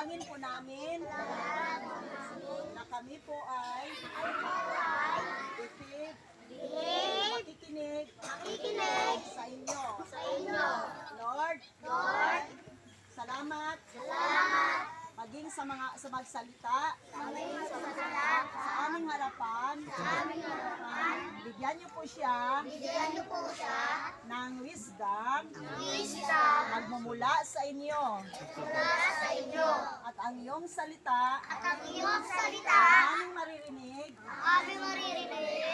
Dalangin po namin na kami po ay makikinig sa inyo. Lord, salamat maging sa magsalita sa aming harapan. Bigyan niyo po siya ng wisdom magmumula sa inyo. At ang iyong salita aming maririnig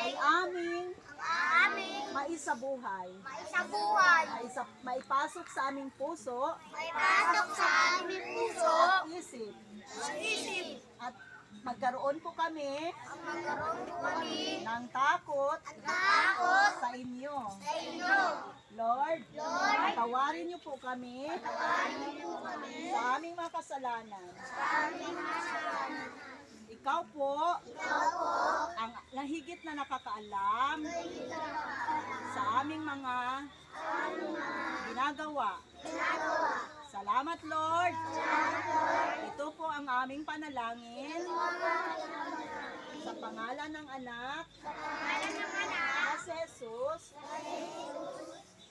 ay aming maisabuhay. Maipasok sa aming puso at isip. At magkaroon po kami ng takot sa inyo. Lord, patawarin niyo po kami sa aming mga kasalanan. Ikaw po ang nahigit na nakakaalam sa aming mga ginagawa. Salamat, Lord. Ito po ang aming panalangin sa pangalan ng anak na si Jesus.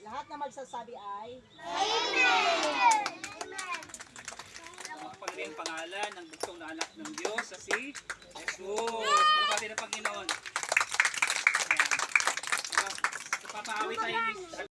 Lahat na magsasabi ay Amen! Ang pagdating pangalan ng bugtong na anak ng Diyos sa si Jesus. Palapati ng Panginoon. Ayan. So, papaawit tayo